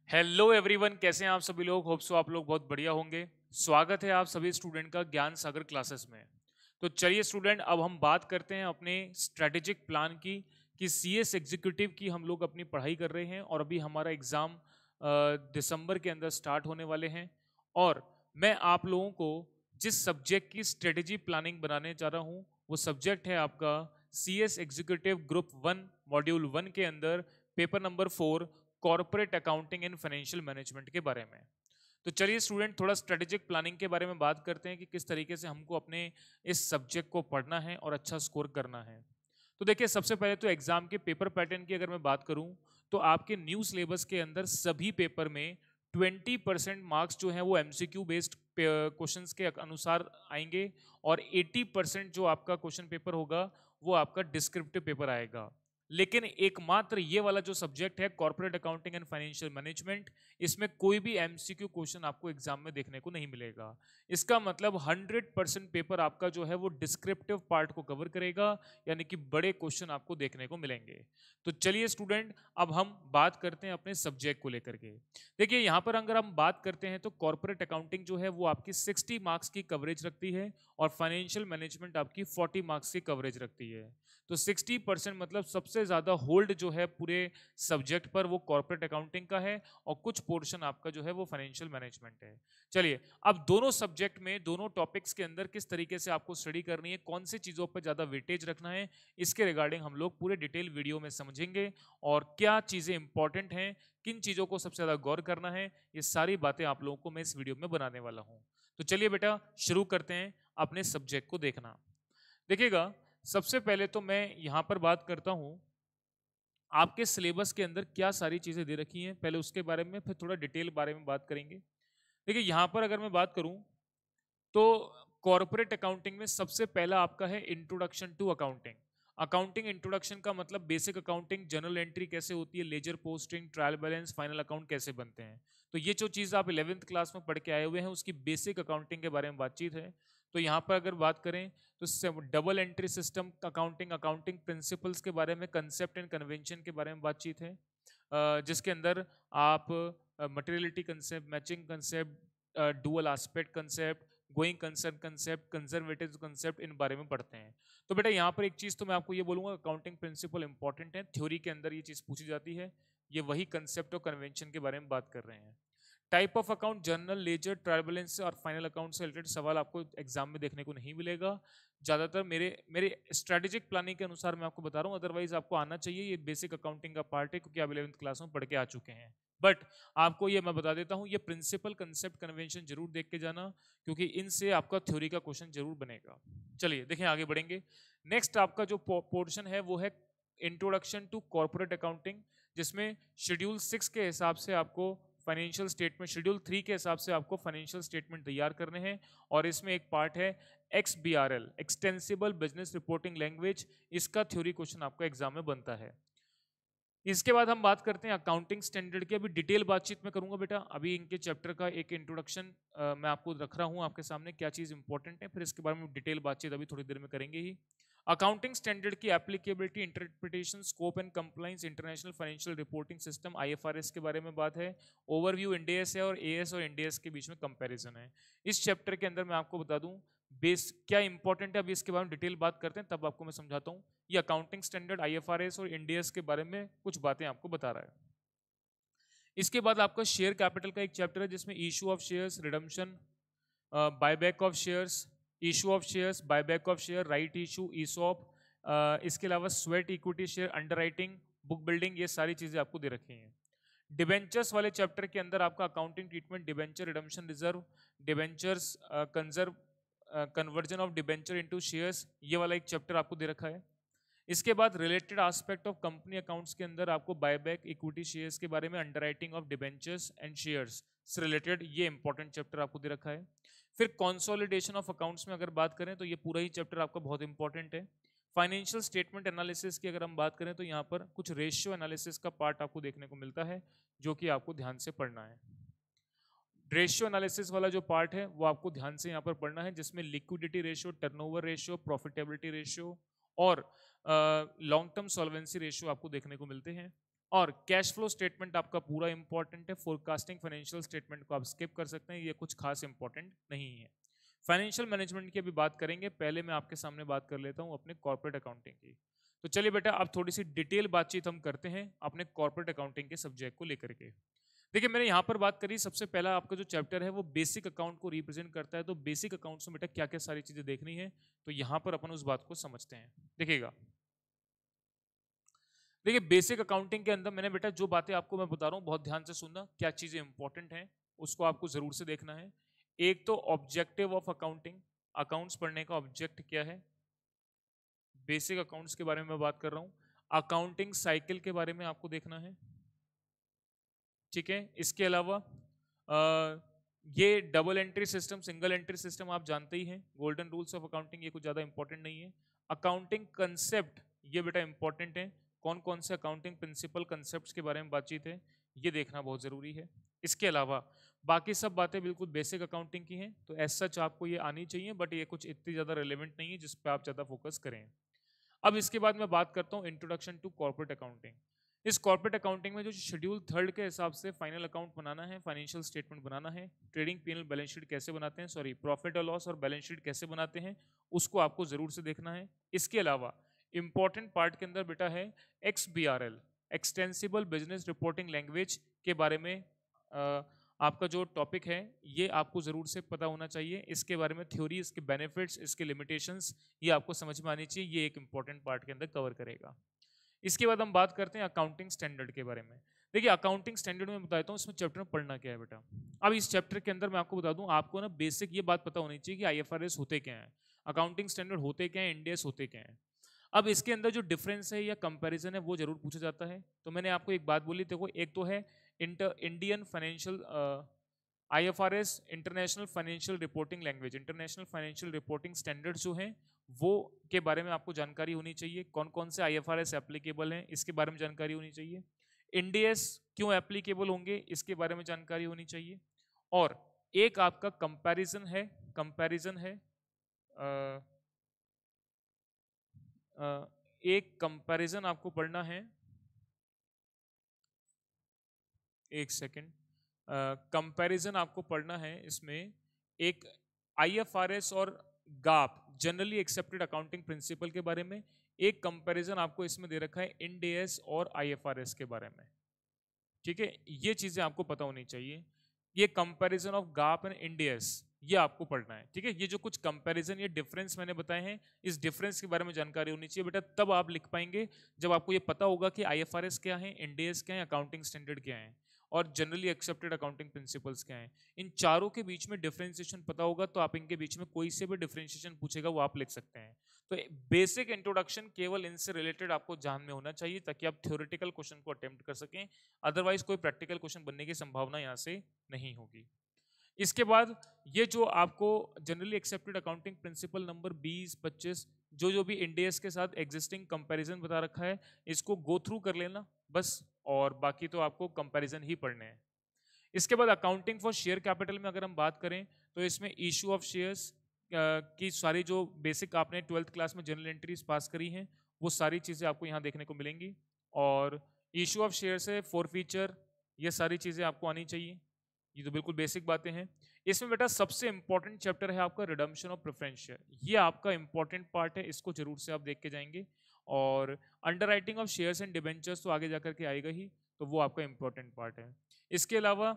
Hello everyone, कैसे हैं आप सभी लोग। होप सो आप लोग बहुत बढ़िया होंगे। स्वागत है आप सभी स्टूडेंट का ज्ञान सागर क्लासेस में। तो चलिए स्टूडेंट, अब हम बात करते हैं अपने स्ट्रेटेजिक प्लान की कि सीएस एग्जीक्यूटिव की हम लोग अपनी पढ़ाई कर रहे हैं और अभी हमारा एग्ज़ाम दिसंबर के अंदर स्टार्ट होने वाले हैं। और मैं आप लोगों को जिस सब्जेक्ट की स्ट्रेटेजी प्लानिंग बनाने जा रहा हूँ वो सब्जेक्ट है आपका सीएस एग्जीक्यूटिव ग्रुप 1 मॉड्यूल 1 के अंदर paper number 4 corporate accounting and financial management के बारे में। तो चलिए स्टूडेंट, थोड़ा स्ट्रेटेजिक प्लानिंग के बारे में बात करते हैं कि किस तरीके से हमको अपने इस सब्जेक्ट को पढ़ना है और अच्छा स्कोर करना है। तो देखिए, सबसे पहले तो एग्जाम के पेपर पैटर्न की अगर मैं बात करूं तो आपके न्यू सिलेबस के अंदर सभी पेपर में 20% मार्क्स जो है वो एमसीक्यू बेस्ड क्वेश्चंस के अनुसार आएंगे और 80% जो आपका क्वेश्चन पेपर होगा वो आपका डिस्क्रिप्टिव पेपर आएगा। लेकिन एकमात्र ये वाला जो सब्जेक्ट है corporate accounting and financial management, इसमें कोई भी एमसीक्यू क्वेश्चन आपको एग्जाम में देखने को नहीं मिलेगा। इसका मतलब 100% पेपर आपका जो है वो डिस्क्रिप्टिव पार्ट को कवर करेगा, यानी कि बड़े क्वेश्चन आपको देखने को मिलेंगे। तो चलिए स्टूडेंट, अब हम बात करते हैं अपने सब्जेक्ट को लेकर के। देखिए, यहाँ पर अगर हम बात करते हैं तो कॉर्पोरेट अकाउंटिंग जो है वो आपकी 60 मार्क्स की कवरेज रखती है और फाइनेंशियल मैनेजमेंट आपकी 40 मार्क्स की कवरेज रखती है। तो 60% मतलब सबसे ज्यादा होल्ड जो है पूरे सब्जेक्ट पर वो कॉर्पोरेट अकाउंटिंग का है और कुछ पोर्शन आपका जो है वो फाइनेंशियल मैनेजमेंट है। चलिए, अब दोनों सब्जेक्ट में दोनों टॉपिक्स के अंदर किस तरीके से आपको स्टडी करनी है, कौन सी चीजों पर ज्यादा वेटेज रखना है, इसके रिगार्डिंग हम लोग पूरे डिटेल वीडियो में समझेंगे। और क्या चीजें इंपॉर्टेंट हैं, किन चीजों को सबसे ज्यादा गौर करना है, ये सारी बातें आप लोगों को मैं इस वीडियो में बनाने वाला हूं। तो चलिए बेटा, शुरू करते हैं अपने सब्जेक्ट को देखना। देखिएगा, सबसे पहले तो मैं यहां पर बात करता हूं आपके सिलेबस के अंदर क्या सारी चीजें दे रखी हैं, पहले उसके बारे में, फिर थोड़ा डिटेल बारे में बात करेंगे। देखिए, यहां पर अगर मैं बात करूं तो कॉर्पोरेट अकाउंटिंग में सबसे पहला आपका है introduction to accounting. Accounting introduction का मतलब बेसिक अकाउंटिंग, जनरल एंट्री कैसे होती है, ledger posting, trial balance, final account कैसे बनते हैं। तो ये जो चीज़ आप 11th क्लास में पढ़ के आए हुए हैं उसकी बेसिक अकाउंटिंग के बारे में बातचीत है। तो यहाँ पर अगर बात करें तो double entry system accounting, accounting principles के बारे में, कंसेप्ट एंड कन्वेंशन के बारे में बातचीत है, जिसके अंदर आप materiality concept, matching concept, dual aspect concept, going concern concept, conservative concept, इन बारे में पढ़ते हैं। तो बेटा, यहाँ पर एक चीज तो मैं आपको ये बोलूंगा, अकाउंटिंग प्रिंसिपल इंपॉर्टेंट है, थ्योरी के अंदर ये चीज पूछी जाती है। ये वही कंसेप्ट और कन्वेंशन के बारे में बात कर रहे हैं। Type of account, journal, ledger, trial balance और फाइनल अकाउंट से रिलेटेड सवाल आपको एग्जाम में देखने को नहीं मिलेगा। ज्यादातर मेरे मेरे स्ट्रेटेजिक प्लानिंग के अनुसार मैं आपको बता रहा हूँ, अदरवाइज आपको आना चाहिए, ये बेसिक अकाउंटिंग का पार्ट है क्योंकि आप 11th क्लास में पढ़ के आ चुके हैं। बट आपको ये मैं बता देता हूँ, ये प्रिंसिपल, कंसेप्ट, कन्वेंशन जरूर देख के जाना, क्योंकि इनसे आपका थ्योरी का क्वेश्चन जरूर बनेगा। चलिए देखें, आगे बढ़ेंगे। नेक्स्ट आपका जो पोर्शन है वो है इंट्रोडक्शन टू कॉर्पोरेट अकाउंटिंग, जिसमें शेड्यूल 6 के हिसाब से आपको फाइनेंशियल स्टेटमेंट, शेड्यूल 3 के हिसाब से आपको फाइनेंशियल स्टेटमेंट तैयार करने हैं। और इसमें एक पार्ट है XBRL, extensible business reporting language, इसका थ्योरी क्वेश्चन आपका एग्जाम में बनता है। इसके बाद हम बात करते हैं अकाउंटिंग स्टैंडर्ड की। अभी डिटेल बातचीत में करूंगा बेटा, अभी इनके चैप्टर का एक इंट्रोडक्शन मैं आपको रख रहा हूं आपके सामने, क्या चीज इंपॉर्टेंट है, फिर इसके बारे में डिटेल बातचीत अभी थोड़ी देर में करेंगे ही। अकाउंटिंग स्टैंडर्ड की applicability, interpretation, scope and compliance, international financial reporting system IFRS के बारे में बात है। ओवरव्यू इंडियस है और AS और इंडियस के बीच में कंपैरिजन है। इस चैप्टर के अंदर मैं आपको बता दूं बेस क्या इंपॉर्टेंट है, अभी इसके बारे में डिटेल बात करते हैं, तब आपको मैं समझाता हूँ। ये अकाउंटिंग स्टैंडर्ड, IFRS और इंडियस के बारे में कुछ बातें आपको बता रहा है। इसके बाद आपका शेयर कैपिटल का एक चैप्टर है जिसमें issue of shares, redemption, buyback of shares, issue of shares, buyback of share, right issue, ESOP, इसके अलावा sweat equity share, underwriting, book building, ये सारी चीजें आपको दे रखी हैं। डिबेंचर्स वाले चैप्टर के अंदर आपका accounting treatment, debenture, redemption reserve, debentures, conserve, conversion of debenture into shares, ये वाला एक चैप्टर आपको दे रखा है। इसके बाद related aspect of company accounts के अंदर आपको बायबैक, इक्विटी शेयर्स के बारे में, underwriting of debentures and shares से रिलेटेड ये इंपॉर्टेंट चैप्टर आपको दे रखा है। फिर कंसोलिडेशन ऑफ अकाउंट्स में अगर बात करें तो ये पूरा ही चैप्टर आपका बहुत इंपॉर्टेंट है। फाइनेंशियल स्टेटमेंट एनालिसिस की अगर हम बात करें तो यहाँ पर कुछ रेशियो एनालिसिस का पार्ट आपको देखने को मिलता है, जो कि आपको ध्यान से पढ़ना है। रेशियो एनालिसिस वाला जो पार्ट है वो आपको ध्यान से यहाँ पर पढ़ना है, जिसमें liquidity ratio, turnover ratio, profitability ratio और लॉन्ग टर्म सॉल्वेंसी रेशियो आपको देखने को मिलते हैं। और कैश फ्लो स्टेटमेंट आपका पूरा इंपॉर्टेंट है। फोरकास्टिंग फाइनेंशियल स्टेटमेंट को आप स्किप कर सकते हैं, ये कुछ खास इंपॉर्टेंट नहीं है। फाइनेंशियल मैनेजमेंट की अभी बात करेंगे, पहले मैं आपके सामने बात कर लेता हूं अपने कॉर्पोरेट अकाउंटिंग की। तो चलिए बेटा, अब थोड़ी सी डिटेल बातचीत हम करते हैं अपने कॉर्पोरेट अकाउंटिंग के सब्जेक्ट को लेकर के। देखिए, मैंने यहाँ पर बात करी, सबसे पहला आपका जो चैप्टर है वो बेसिक अकाउंट को रिप्रेजेंट करता है। तो बेसिक अकाउंट्स में बेटा क्या क्या सारी चीजें देखनी है, तो यहाँ पर अपन उस बात को समझते हैं। देखिएगा, देखिए बेसिक अकाउंटिंग के अंदर मैंने बेटा जो बातें आपको मैं बता रहा हूँ बहुत ध्यान से सुनना, क्या चीजें इंपॉर्टेंट हैं उसको आपको जरूर से देखना है। एक तो ऑब्जेक्टिव ऑफ अकाउंटिंग, अकाउंट्स पढ़ने का ऑब्जेक्ट क्या है, बेसिक अकाउंट्स के बारे में मैं बात कर रहा हूँ। अकाउंटिंग साइकिल के बारे में आपको देखना है, ठीक है। इसके अलावा ये double entry system, single entry system आप जानते ही हैं, गोल्डन रूल्स ऑफ अकाउंटिंग, ये कुछ ज्यादा इंपॉर्टेंट नहीं है। अकाउंटिंग कंसेप्ट, ये बेटा इंपॉर्टेंट है, कौन कौन से अकाउंटिंग प्रिंसिपल कंसेप्ट्स के बारे में बातचीत है, ये देखना बहुत जरूरी है। इसके अलावा बाकी सब बातें बिल्कुल बेसिक अकाउंटिंग की हैं, तो एज सच आपको ये आनी चाहिए, बट ये कुछ इतनी ज़्यादा रिलेवेंट नहीं है जिस पर आप ज़्यादा फोकस करें। अब इसके बाद मैं बात करता हूँ इंट्रोडक्शन टू कॉर्पोरेट अकाउंटिंग। इस कॉर्पोरेट अकाउंटिंग में जो शेड्यूल 3 के हिसाब से फाइनल अकाउंट बनाना है, फाइनेंशियल स्टेटमेंट बनाना है, ट्रेडिंग पीएनएल बैलेंस शीट कैसे बनाते हैं, सॉरी प्रॉफिट और लॉस और बैलेंस शीट कैसे बनाते हैं, उसको आपको जरूर से देखना है। इसके अलावा इंपॉर्टेंट पार्ट के अंदर बेटा है XBRL, extensible business reporting language के बारे में आपका जो टॉपिक है ये आपको जरूर से पता होना चाहिए। इसके बारे में थ्योरी, इसके बेनिफिट्स, इसके लिमिटेशंस, ये आपको समझ में आनी चाहिए, ये एक इंपॉर्टेंट पार्ट के अंदर कवर करेगा। इसके बाद हम बात करते हैं अकाउंटिंग स्टैंडर्ड के बारे में। देखिए अकाउंटिंग स्टैंडर्ड में बताता हूँ इसमें चैप्टर में पढ़ना क्या है बेटा। अब इस चैप्टर के अंदर मैं आपको बता दूं, आपको ना बेसिक ये बात पता होनी चाहिए कि IFRS होते क्या है, अकाउंटिंग स्टैंडर्ड होते क्या है, IND AS होते क्या है। अब इसके अंदर जो डिफरेंस है या कंपैरिजन है वो जरूर पूछा जाता है। तो मैंने आपको एक बात बोली, देखो एक तो है Indian financial IFRS, international financial reporting language, international financial reporting standards जो हैं वो के बारे में आपको जानकारी होनी चाहिए। कौन कौन से IFRS एप्लीकेबल हैं इसके बारे में जानकारी होनी चाहिए। IND AS क्यों एप्लीकेबल होंगे इसके बारे में जानकारी होनी चाहिए। और एक आपका कंपैरिजन है एक कंपैरिजन आपको पढ़ना है, एक सेकेंड, कंपैरिजन आपको पढ़ना है इसमें एक IFRS और GAAP, generally accepted accounting principle के बारे में। एक कंपैरिजन आपको इसमें दे रखा है IND AS और IFRS के बारे में, ठीक है। ये चीजें आपको पता होनी चाहिए, ये comparison of GAAP and IND AS ये आपको पढ़ना है, ठीक है। ये जो कुछ कंपैरिजन, ये डिफरेंस मैंने बताए हैं, इस डिफरेंस के बारे में जानकारी होनी चाहिए बेटा, तब आप लिख पाएंगे जब आपको ये पता होगा कि IFRS क्या है, IND AS क्या है, अकाउंटिंग स्टैंडर्ड क्या है और जनरली एक्सेप्टेड अकाउंटिंग प्रिंसिपल्स क्या हैं। इन चारों के बीच में डिफरेंशिएशन पता होगा तो आप इनके बीच में कोई से भी डिफरेंशिएशन पूछेगा वो आप लिख सकते हैं। तो बेसिक इंट्रोडक्शन केवल इनसे रिलेटेड आपको ध्यान में होना चाहिए ताकि आप थ्योरेटिकल क्वेश्चन को अटेम्प्ट कर सकें, अदरवाइज कोई प्रैक्टिकल क्वेश्चन बनने की संभावना यहाँ से नहीं होगी। इसके बाद ये जो आपको generally accepted accounting principle number 20-25 जो भी IND AS के साथ एग्जिस्टिंग कंपैरिजन बता रखा है इसको गो थ्रू कर लेना बस, और बाकी तो आपको कंपैरिजन ही पढ़ने हैं। इसके बाद अकाउंटिंग फॉर शेयर कैपिटल में अगर हम बात करें तो इसमें इशू ऑफ शेयर्स की सारी जो बेसिक आपने 12th क्लास में जनरल एंट्रीज पास करी हैं वो सारी चीज़ें आपको यहाँ देखने को मिलेंगी। और इशू ऑफ शेयर से फॉरफीचर, ये सारी चीज़ें आपको आनी चाहिए, ये तो बिल्कुल बेसिक बातें हैं। इसमें बेटा सबसे इंपॉर्टेंट चैप्टर है आपका रिडम्पशन ऑफ प्रेफरेंस शेयर, ये आपका इंपॉर्टेंट पार्ट है, इसको जरूर से आप देख के जाएंगे। और underwriting of shares and debentures तो आगे जाकर के आएगा ही, तो वो आपका इंपॉर्टेंट पार्ट है। इसके अलावा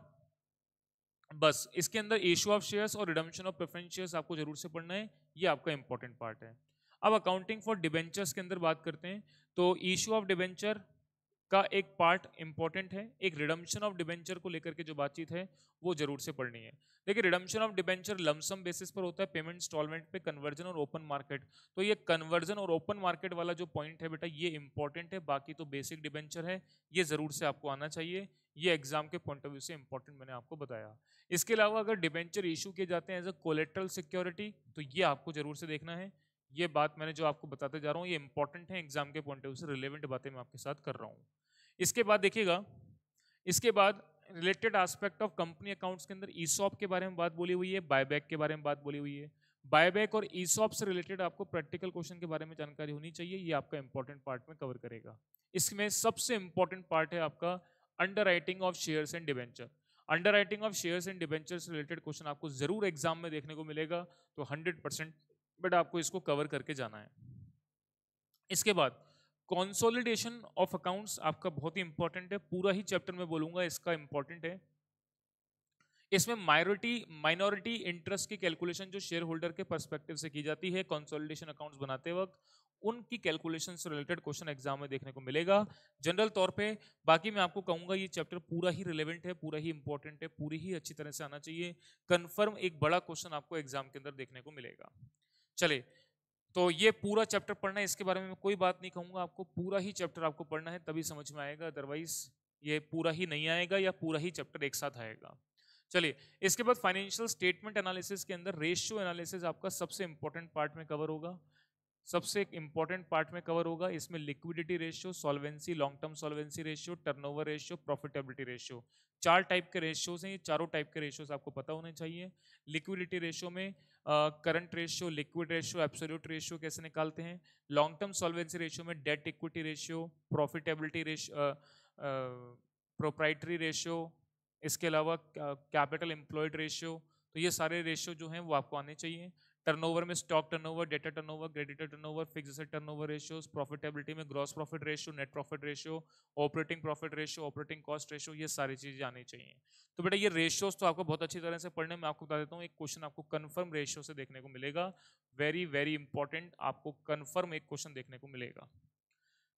बस इसके अंदर इशू ऑफ शेयर्स और रिडम्पशन ऑफ प्रेफरेंस शेयर्स आपको जरूर से पढ़ना है, ये आपका इंपॉर्टेंट पार्ट है। अब अकाउंटिंग फॉर डिबेंचर्स के अंदर बात करते हैं, तो इशू ऑफ डिबेंचर का एक पार्ट इंपॉर्टेंट है, एक रिडम्पशन ऑफ डिबेंचर को लेकर के जो बातचीत है वो जरूर से पढ़नी है। देखिए redemption of debenture lump sum basis पर होता है, पेमेंट इंस्टॉलमेंट पे, कन्वर्जन और ओपन मार्केट। तो ये कन्वर्जन और ओपन मार्केट वाला जो पॉइंट है बेटा ये इंपॉर्टेंट है, बाकी तो बेसिक डिबेंचर है, ये जरूर से आपको आना चाहिए, ये एग्जाम के पॉइंट ऑफ व्यू से इंपॉर्टेंट मैंने आपको बताया। इसके अलावा अगर डिबेंचर इशू किए जाते हैं एज अ कोलेट्रल सिक्योरिटी तो ये आपको जरूर से देखना है, ये बात मैंने जो आपको बताते जा रहा हूँ ये इंपॉर्टेंट है, एग्जाम के पॉइंट ऑफ व्यू से रिलेवेंट बातें मैं आपके साथ कर रहा हूँ। इसके बाद देखिएगा, इसके बाद related aspect of company accounts के अंदर ईसॉप के बारे में बात बोली हुई है, बायबैक के बारे में बात बोली हुई है। बायबैक और ईसॉप से रिलेटेड आपको प्रैक्टिकल क्वेश्चन के बारे में जानकारी होनी चाहिए, ये आपका इंपॉर्टेंट पार्ट में कवर करेगा। इसमें सबसे इंपॉर्टेंट पार्ट है आपका underwriting of shares and debenture. Underwriting of shares and debenture से रिलेटेड क्वेश्चन आपको जरूर एग्जाम में देखने को मिलेगा, तो 100% बट आपको इसको कवर करके जाना है। इसके बाद कंसोलिडेशन ऑफ अकाउंट्स आपका बहुत ही इंपॉर्टेंट है, पूरा ही चैप्टर में बोलूंगा इसका इंपॉर्टेंट है। इसमें माइनॉरिटी इंटरेस्ट की कैलकुलेशन जो शेयर होल्डर के पर्सपेक्टिव से की जाती है कंसोलिडेशन अकाउंट्स बनाते वक्त, उनकी कैलकुलेशन से रिलेटेड क्वेश्चन एग्जाम में देखने को मिलेगा जनरल तौर पे। बाकी मैं आपको कहूंगा ये चैप्टर पूरा ही रिलेवेंट है, पूरा ही इंपॉर्टेंट है, पूरी ही अच्छी तरह से आना चाहिए। कंफर्म एक बड़ा क्वेश्चन आपको एग्जाम के अंदर देखने को मिलेगा। चले, तो ये पूरा चैप्टर पढ़ना है, इसके बारे में मैं कोई बात नहीं कहूंगा, आपको पूरा ही चैप्टर आपको पढ़ना है तभी समझ में आएगा, अदरवाइज ये पूरा ही नहीं आएगा या पूरा ही चैप्टर एक साथ आएगा। चलिए, इसके बाद फाइनेंशियल स्टेटमेंट एनालिसिस के अंदर रेशियो एनालिसिस आपका सबसे इंपॉर्टेंट पार्ट में कवर होगा, सबसे इंपॉर्टेंट पार्ट में कवर होगा। इसमें liquidity ratio, solvency, long term solvency ratio, turnover ratio, profitability ratio, 4 type के रेशियोज हैं। ये चारों टाइप के रेशियोज आपको पता होने चाहिए। लिक्विडिटी रेशियो में current ratio, liquid ratio, absolute ratio कैसे निकालते हैं। लॉन्ग टर्म सॉल्वेंसी रेशियो में debt equity ratio, profitability ratio, proprietary ratio, इसके अलावा कैपिटल एम्प्लॉयड रेशियो। तो ये सारे रेशियो जो हैं वो आपको आने चाहिए। टर्नओवर में stock turnover, debtor turnover, creditor turnover, fixed asset turnover ratios. Profitability में gross profit ratio, net profit ratio, operating profit ratio, operating cost ratio, ये सारी चीजें आनी चाहिए। तो बेटा ये रेशियोज तो आपको बहुत अच्छी तरह से पढ़ने में, आपको बता देता हूँ एक क्वेश्चन आपको कन्फर्म रेशियो से देखने को मिलेगा, वेरी वेरी इंपॉर्टेंट, आपको कन्फर्म एक क्वेश्चन देखने को मिलेगा।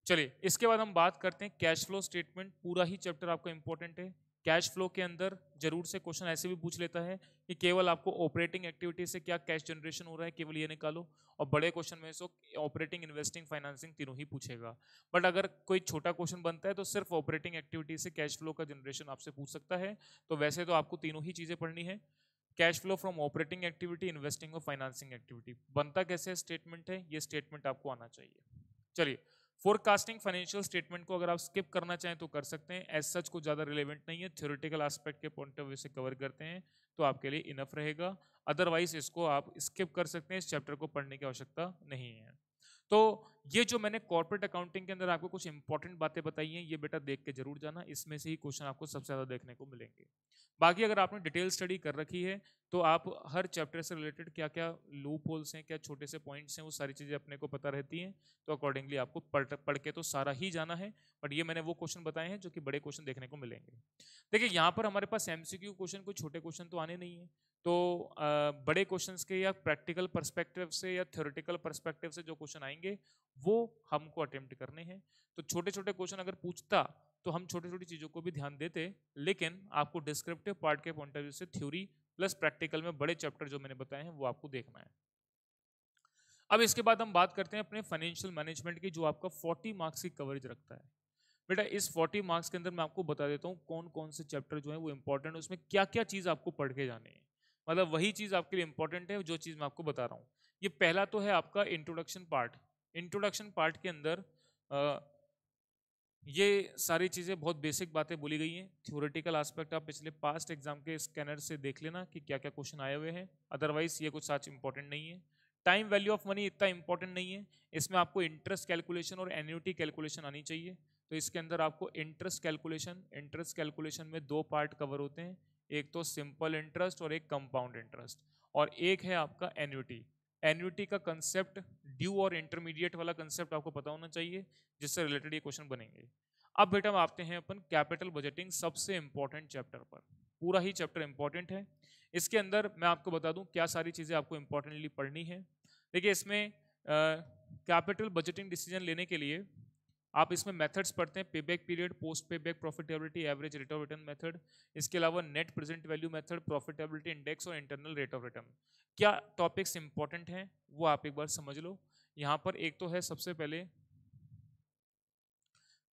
चलिए, इसके बाद हम बात करते हैं कैश फ्लो स्टेटमेंट। पूरा ही चैप्टर आपका इंपॉर्टेंट है। कैश फ्लो के अंदर जरूर से क्वेश्चन ऐसे भी पूछ लेता है कि केवल आपको ऑपरेटिंग एक्टिविटी से क्या कैश जनरेशन हो रहा है, केवल ये निकालो। और बड़े क्वेश्चन में से ऑपरेटिंग, इन्वेस्टिंग, फाइनेंसिंग तीनों ही पूछेगा। बट अगर कोई छोटा क्वेश्चन बनता है तो सिर्फ ऑपरेटिंग एक्टिविटी से कैश फ्लो का जनरेशन आपसे पूछ सकता है। तो वैसे तो आपको तीनों ही चीजें पढ़नी है। Cash flow from operating activity, investing और फाइनेंसिंग एक्टिविटी बनता कैसे स्टेटमेंट है, ये स्टेटमेंट आपको आना चाहिए। चलिए, फोरकास्टिंग फाइनेंशियल स्टेटमेंट को अगर आप स्किप करना चाहें तो कर सकते हैं, एज सच को ज़्यादा रिलेवेंट नहीं है, थ्योरेटिकल एस्पेक्ट के पॉइंट ऑफ व्यू से कवर करते हैं तो आपके लिए इनफ रहेगा। अदरवाइज इसको आप स्किप कर सकते हैं, इस चैप्टर को पढ़ने की आवश्यकता नहीं है। तो ये जो मैंने कॉर्पोरेट अकाउंटिंग के अंदर आपको कुछ इंपॉर्टेंट बातें बताई हैं, ये बेटा देख के जरूर जाना, इसमें से ही क्वेश्चन आपको सबसे ज़्यादा देखने को मिलेंगे। बाकी अगर आपने डिटेल स्टडी कर रखी है तो आप हर चैप्टर से रिलेटेड क्या क्या लूप होल्स हैं, क्या छोटे से पॉइंट्स हैं, वो सारी चीज़ें अपने को पता रहती हैं। तो अकॉर्डिंगली आपको पढ़ के तो सारा ही जाना है, बट ये मैंने वो क्वेश्चन बताए हैं जो कि बड़े क्वेश्चन देखने को मिलेंगे। देखिए, यहाँ पर हमारे पास एमसीक्यू क्वेश्चन, कोई छोटे क्वेश्चन तो आने नहीं है। तो बड़े क्वेश्चंस के या प्रैक्टिकल पर्सपेक्टिव से या थ्योरेटिकल पर्सपेक्टिव से जो क्वेश्चन आएंगे वो हमको अटेम्प्ट करने हैं। तो छोटे छोटे क्वेश्चन अगर पूछता तो हम छोटी छोटी चीज़ों को भी ध्यान देते, लेकिन आपको डिस्क्रिप्टिव पार्ट के पॉइंट ऑफ व्यू से थ्योरी प्लस प्रैक्टिकल में बड़े चैप्टर जो मैंने बताए हैं वो आपको देखना है। अब इसके बाद हम बात करते हैं अपने फाइनेंशियल मैनेजमेंट की, जो आपका 40 मार्क्स की कवरेज रखता है। बेटा इस 40 मार्क्स के अंदर मैं आपको बता देता हूँ कौन कौन से चैप्टर जो है वो इंपॉर्टेंट है, उसमें क्या क्या चीज़ आपको पढ़ के जानी है। मतलब वही चीज़ आपके लिए इंपॉर्टेंट है जो चीज़ मैं आपको बता रहा हूँ। ये पहला तो है आपका इंट्रोडक्शन पार्ट। इंट्रोडक्शन पार्ट के अंदर ये सारी चीज़ें बहुत बेसिक बातें बोली गई हैं। थ्योरेटिकल एस्पेक्ट आप पिछले पास्ट एग्जाम के स्कैनर से देख लेना कि क्या क्या क्वेश्चन आए हुए हैं, अदरवाइज ये कुछ सच इंपॉर्टेंट नहीं है। टाइम वैल्यू ऑफ मनी इतना इंपॉर्टेंट नहीं है, इसमें आपको इंटरेस्ट कैलकुलेशन और एन्युटी कैलकुलेशन आनी चाहिए। तो इसके अंदर आपको इंटरेस्ट कैलकुलेशन में 2 पार्ट कवर होते हैं, एक तो सिंपल इंटरेस्ट और एक कंपाउंड इंटरेस्ट, और एक है आपका एन्युटी। एन्युटी का कंसेप्ट, ड्यू और इंटरमीडिएट वाला कंसेप्ट आपको पता होना चाहिए, जिससे रिलेटेड ये क्वेश्चन बनेंगे। अब बेटा हम आते हैं अपन कैपिटल बजटिंग, सबसे इंपॉर्टेंट चैप्टर पर। पूरा ही चैप्टर इंपॉर्टेंट है। इसके अंदर मैं आपको बता दूं क्या सारी चीज़ें आपको इंपॉर्टेंटली पढ़नी है। देखिए, इसमें कैपिटल बजटिंग डिसीजन लेने के लिए आप इसमें मेथड्स पढ़ते हैं, payback period, post payback, profitability, average rate of return method. इसके अलावा net present value method, profitability index और इंटरनल रेट ऑफ रिटर्न। क्या टॉपिक्स इंपॉर्टेंट हैं वो आप एक बार समझ लो। यहाँ पर एक तो है सबसे पहले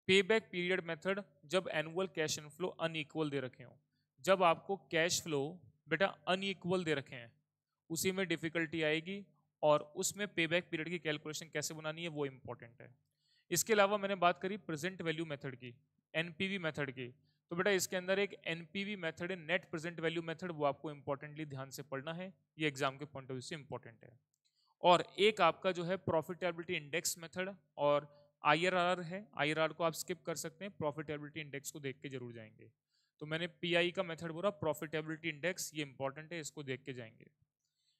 पेबैक पीरियड मेथड, जब एनुअल कैश इनफ्लो अनइक्वल दे रखे हो। जब आपको कैश फ्लो बेटा अनइक्वल दे रखे हैं उसी में डिफिकल्टी आएगी, और उसमें पेबैक पीरियड की कैलकुलेशन कैसे बनानी है वो इंपॉर्टेंट है। इसके अलावा मैंने बात करी प्रेजेंट वैल्यू मेथड की, एनपीवी मेथड की। तो बेटा इसके अंदर एक एनपीवी मेथड है, नेट प्रेजेंट वैल्यू मेथड, वो आपको इंपॉर्टेंटली ध्यान से पढ़ना है, ये एग्जाम के पॉइंट ऑफ व्यू से इंपॉर्टेंट है। और एक आपका जो है प्रॉफिटेबिलिटी इंडेक्स मेथड और IRR है, IRR को आप स्किप कर सकते हैं, प्रॉफिटेबिलिटी इंडेक्स को देख के जरूर जाएंगे। तो मैंने PI का मेथड बोला, प्रॉफिटेबिलिटी इंडेक्स, ये इंपॉर्टेंट है, इसको देख के जाएंगे।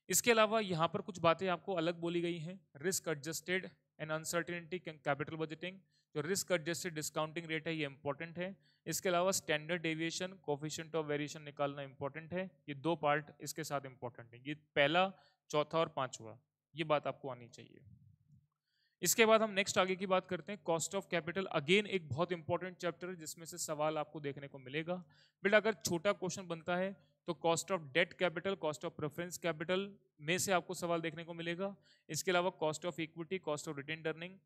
इसके अलावा यहाँ पर कुछ बातें आपको अलग बोली गई हैं। Risk adjusted and uncertainty capital budgeting, जो रिस्क एडजस्टेड डिस्काउंटिंग रेट है ये इंपॉर्टेंट है। इसके अलावा standard deviation, coefficient of variation निकालना इंपॉर्टेंट है। ये दो पार्ट इसके साथ इंपॉर्टेंट है, ये पहला, चौथा और पांचवा, ये बात आपको आनी चाहिए। इसके बाद हम नेक्स्ट आगे की बात करते हैं, कॉस्ट ऑफ कैपिटल। अगेन एक बहुत इंपॉर्टेंट चैप्टर है जिसमें से सवाल आपको देखने को मिलेगा। बट अगर छोटा क्वेश्चन बनता है तो cost of debt capital, cost of preference capital में से आपको सवाल देखने को मिलेगा। इसके अलावा cost of equity, cost of retained earning,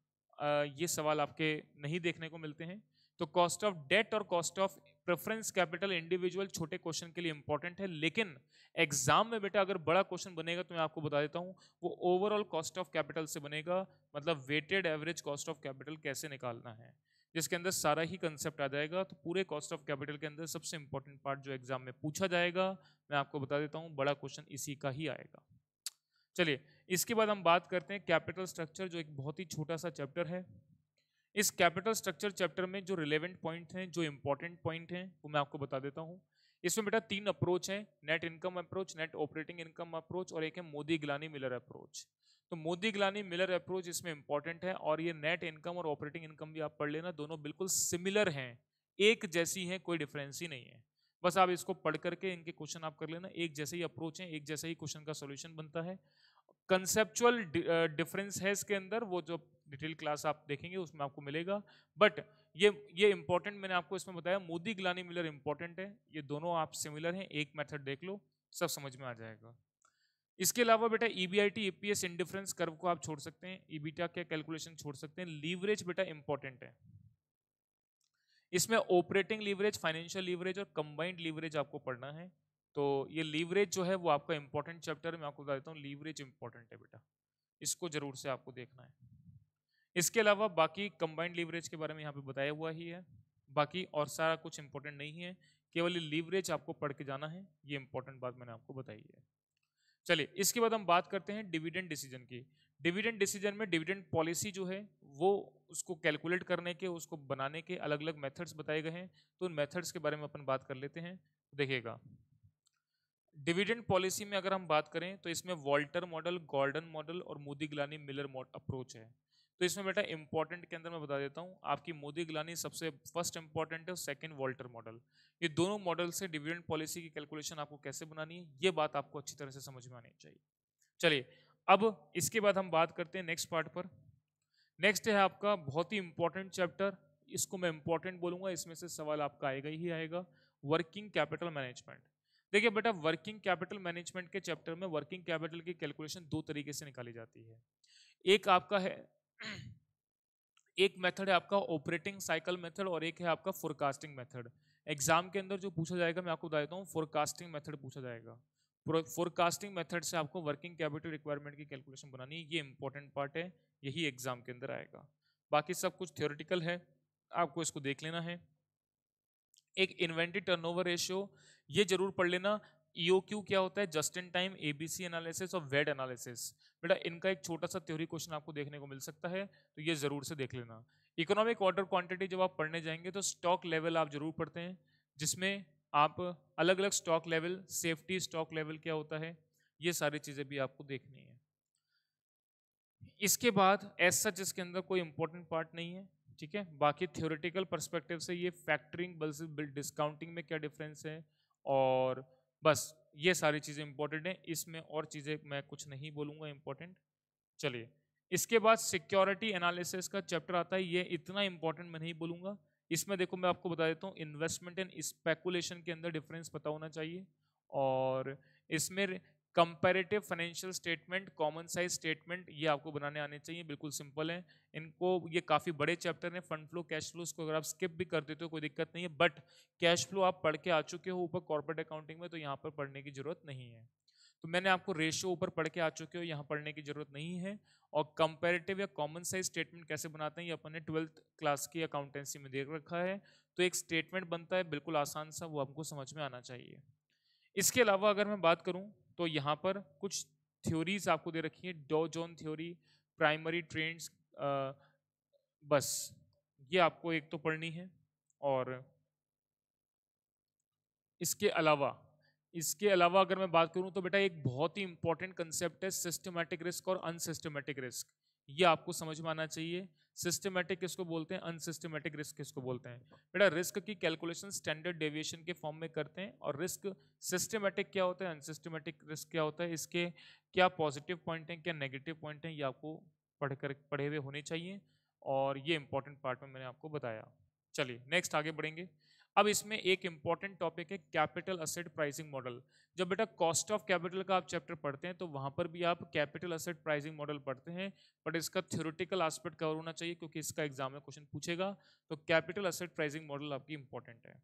ये सवाल आपके नहीं देखने को मिलते हैं। तो कॉस्ट ऑफ डेट और cost of preference capital individual छोटे क्वेश्चन के लिए इंपॉर्टेंट है, लेकिन एग्जाम में बेटा अगर बड़ा क्वेश्चन बनेगा तो मैं आपको बता देता हूं वो ओवरऑल कॉस्ट ऑफ कैपिटल से बनेगा, मतलब weighted average cost of capital कैसे निकालना है, जिसके अंदर सारा ही कंसेप्ट आ जाएगा। तो पूरे कॉस्ट ऑफ कैपिटल के अंदर सबसे इंपॉर्टेंट पार्ट जो एग्जाम में पूछा जाएगा, मैं आपको बता देता हूं बड़ा क्वेश्चन इसी का ही आएगा। चलिए इसके बाद हम बात करते हैं कैपिटल स्ट्रक्चर, जो एक बहुत ही छोटा सा चैप्टर है। इस कैपिटल स्ट्रक्चर चैप्टर में जो रिलेवेंट पॉइंट हैं, जो इंपॉर्टेंट पॉइंट हैं, वो मैं आपको बता देता हूं। इसमें बेटा 3 अप्रोच हैं, net income approach, net operating income approach और एक है मोदी गिलानी मिलर अप्रोच। तो मोदी गिलानी मिलर अप्रोच इसमें इंपॉर्टेंट है, और ये नेट इनकम और ऑपरेटिंग इनकम भी आप पढ़ लेना, दोनों बिल्कुल सिमिलर हैं, एक जैसी हैं, कोई डिफरेंस ही नहीं है। बस आप इसको पढ़ करके इनके क्वेश्चन आप कर लेना, एक जैसे ही अप्रोच है, एक जैसे ही क्वेश्चन का सोल्यूशन बनता है। कंसेप्चुअल डिफरेंस है इसके अंदर, वो जो डिटेल क्लास आप देखेंगे उसमें आपको मिलेगा। बट ये इंपॉर्टेंट मैंने आपको इसमें बताया, मोदी गिलानी मिलर इंपॉर्टेंट है, ये दोनों आप सिमिलर हैं, एक मेथड देख लो सब समझ में आ जाएगा। इसके अलावा बेटा EBIT EPS इंडिफरेंस कर्व को आप छोड़ सकते हैं, EBITDA के कैलकुलेशन छोड़ सकते हैं। लीवरेज बेटा इंपॉर्टेंट है, इसमें ऑपरेटिंग लीवरेज, फाइनेंशियल लीवरेज और कंबाइंड लीवरेज आपको पढ़ना है। तो ये लीवरेज जो है वो आपका इंपॉर्टेंट चैप्टर है, मैं आपको बता देता हूँ लीवरेज इंपॉर्टेंट है बेटा, इसको जरूर से आपको देखना है। इसके अलावा बाकी कंबाइंड लीवरेज के बारे में यहाँ पे बताया हुआ ही है, बाकी और सारा कुछ इंपॉर्टेंट नहीं है, केवल लीवरेज आपको पढ़ के जाना है, ये इंपॉर्टेंट बात मैंने आपको बताई है। चलिए इसके बाद हम बात करते हैं डिविडेंड डिसीजन की। डिविडेंड डिसीजन में डिविडेंड पॉलिसी जो है वो उसको कैलकुलेट करने के, उसको बनाने के अलग अलग मेथड्स बताए गए हैं, तो उन मेथड्स के बारे में अपन बात कर लेते हैं। देखिएगा डिविडेंड पॉलिसी में अगर हम बात करें तो इसमें वॉल्टर मॉडल, गॉर्डन मॉडल और मोदी गिलानी मिलर अप्रोच है। तो इसमें बेटा इंपॉर्टेंट के अंदर मैं बता देता हूँ, आपकी मोदी गिलानी सबसे फर्स्ट इंपॉर्टेंट है और सेकंड वॉल्टर मॉडल। ये दोनों मॉडल से डिविडेंड पॉलिसी की कैलकुलेशन आपको कैसे बनानी है, ये बात आपको अच्छी तरह से समझ में आनी चाहिए। चलिए अब इसके बाद हम बात करते हैं नेक्स्ट पार्ट पर। नेक्स्ट है आपका बहुत ही इंपॉर्टेंट चैप्टर, इसको मैं इंपॉर्टेंट बोलूंगा, इसमें से सवाल आपका आएगा ही आएगा, वर्किंग कैपिटल मैनेजमेंट। देखिए बेटा वर्किंग कैपिटल मैनेजमेंट के चैप्टर में वर्किंग कैपिटल की कैलकुलेशन दो तरीके से निकाली जाती है। एक आपका है एक मेथड है आपका ऑपरेटिंग साइकिल मेथड और एक है आपका फोरकास्टिंग मेथड। एग्जाम के अंदर जो पूछा जाएगा मैं आपको बता देता हूँ, फोरकास्टिंग मेथड पूछा जाएगा। फोरकास्टिंग मेथड से आपको वर्किंग कैपिटल रिक्वायरमेंट की कैलकुलेशन बनानी है, ये इंपॉर्टेंट पार्ट है, यही एग्जाम के अंदर आएगा। बाकी सब कुछ थियोरेटिकल है, आपको इसको देख लेना है। एक इन्वेंटरी टर्नओवर रेशियो, ये जरूर पढ़ लेना। EOQ क्या होता है, just in time, ABC analysis और वेड एनालिसिस। बेटा इनका एक छोटा सा थ्योरी क्वेश्चन आपको देखने को मिल सकता है, तो ये जरूर से देख लेना। इकोनॉमिक ऑर्डर क्वांटिटी जब आप पढ़ने जाएंगे तो स्टॉक लेवल आप जरूर पढ़ते हैं, जिसमें आप अलग अलग stock level, safety stock level क्या होता है, ये सारी चीजें भी आपको देखनी है। इसके बाद एज सच इसके अंदर कोई इंपॉर्टेंट पार्ट नहीं है, ठीक है। बाकी थ्योरेटिकल पर्सपेक्टिव से ये फैक्टरिंग वर्सेस डिस्काउंटिंग में क्या डिफरेंस है, और बस ये सारी चीजें इंपॉर्टेंट हैं, इसमें और चीजें मैं कुछ नहीं बोलूंगा इंपॉर्टेंट। चलिए इसके बाद सिक्योरिटी एनालिसिस का चैप्टर आता है, ये इतना इंपॉर्टेंट मैं नहीं बोलूंगा। इसमें देखो मैं आपको बता देता हूँ, इन्वेस्टमेंट एंड स्पेकुलेशन के अंदर डिफरेंस पता होना चाहिए, और इसमें comparative financial statement, common size statement, ये आपको बनाने आने चाहिए, बिल्कुल सिंपल है। इनको ये काफ़ी बड़े चैप्टर हैं, फंड फ्लो, कैश फ्लो, इसको अगर आप स्किप भी कर देते हो कोई दिक्कत नहीं है, बट कैश फ्लो आप पढ़ के आ चुके हो ऊपर कॉर्पोरेट अकाउंटिंग में, तो यहाँ पर पढ़ने की जरूरत नहीं है। तो मैंने आपको रेशियो ऊपर पढ़ के आ चुके हो, यहाँ पढ़ने की जरूरत नहीं है। और कंपैरेटिव या कॉमन साइज स्टेटमेंट कैसे बनाते हैं, ये अपन ने 12th क्लास की अकाउंटेंसी में देख रखा है। तो एक स्टेटमेंट बनता है बिल्कुल आसान सा, वो हमको समझ में आना चाहिए। इसके अलावा अगर मैं बात करूं तो यहाँ पर कुछ थ्योरीज आपको दे रखी है, डॉ जोन थ्योरी, प्राइमरी ट्रेंड्स, बस ये आपको एक तो पढ़नी है। और इसके अलावा अगर मैं बात करूं तो बेटा एक बहुत ही इंपॉर्टेंट कंसेप्ट है सिस्टमैटिक रिस्क और अनसिस्टमैटिक रिस्क। ये आपको समझ में आना चाहिए। सिस्टमैटिक किसको बोलते हैं, अनसिस्टमैटिक रिस्क किसको बोलते हैं। बेटा रिस्क की कैलकुलेशन स्टैंडर्ड डेविएशन के फॉर्म में करते हैं, और रिस्क सिस्टमैटिक क्या होता है, अनसिस्टमैटिक रिस्क क्या होता है, इसके क्या पॉजिटिव पॉइंट हैं, क्या नेगेटिव पॉइंट हैं, ये आपको पढ़े हुए होने चाहिए। और ये इंपॉर्टेंट पार्ट में मैंने आपको बताया। चलिए नेक्स्ट आगे बढ़ेंगे। अब इसमें एक इंपॉर्टेंट टॉपिक है कैपिटल असेट प्राइसिंग मॉडल। जब बेटा कॉस्ट ऑफ कैपिटल का आप चैप्टर पढ़ते हैं तो वहां पर भी आप कैपिटल असेट प्राइसिंग मॉडल पढ़ते हैं, बट इसका थ्योरेटिकल एस्पेक्ट कवर होना चाहिए क्योंकि इसका एग्जाम में क्वेश्चन पूछेगा। तो कैपिटल असेट प्राइसिंग मॉडल आपकी इंपॉर्टेंट है।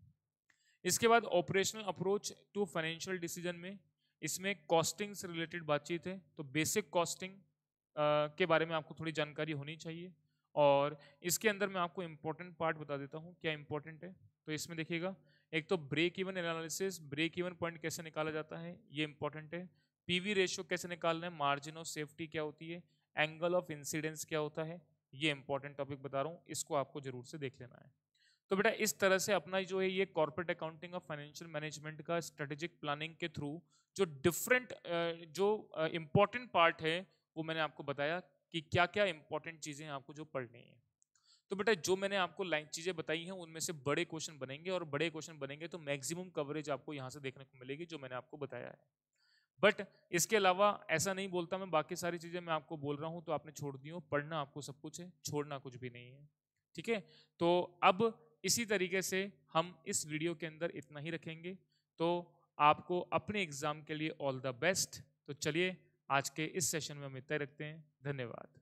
इसके बाद operational approach to financial decision में इसमें कॉस्टिंग से रिलेटेड बातचीत है। तो बेसिक कॉस्टिंग के बारे में आपको थोड़ी जानकारी होनी चाहिए। और इसके अंदर मैं आपको इंपॉर्टेंट पार्ट बता देता हूँ क्या इंपॉर्टेंट है। तो इसमें देखिएगा, एक तो break even analysis, break even point कैसे निकाला जाता है ये इंपॉर्टेंट है। पीवी रेशियो कैसे निकालना है, मार्जिन ऑफ सेफ्टी क्या होती है, एंगल ऑफ इंसिडेंस क्या होता है, ये इंपॉर्टेंट टॉपिक बता रहा हूँ, इसको आपको जरूर से देख लेना है। तो बेटा इस तरह से अपना जो है ये कॉर्पोरेट अकाउंटिंग और फाइनेंशियल मैनेजमेंट का स्ट्रेटेजिक प्लानिंग के थ्रू जो डिफरेंट जो इंपॉर्टेंट पार्ट है वो मैंने आपको बताया कि क्या क्या इंपॉर्टेंट चीजें आपको जो पढ़नी है। तो बेटा जो मैंने आपको लाइन चीजें बताई हैं उनमें से बड़े क्वेश्चन बनेंगे, और बड़े क्वेश्चन बनेंगे तो मैक्सिमम कवरेज आपको यहाँ से देखने को मिलेगी जो मैंने आपको बताया है। बट इसके अलावा ऐसा नहीं बोलता मैं, बाकी सारी चीजें मैं आपको बोल रहा हूँ तो आपने छोड़ दी हो, पढ़ना आपको सब कुछ है, छोड़ना कुछ भी नहीं है। ठीक है, तो अब इसी तरीके से हम इस वीडियो के अंदर इतना ही रखेंगे। तो आपको अपने एग्जाम के लिए ऑल द बेस्ट। तो चलिए आज के इस सेशन में हम इतना ही रखते हैं। धन्यवाद।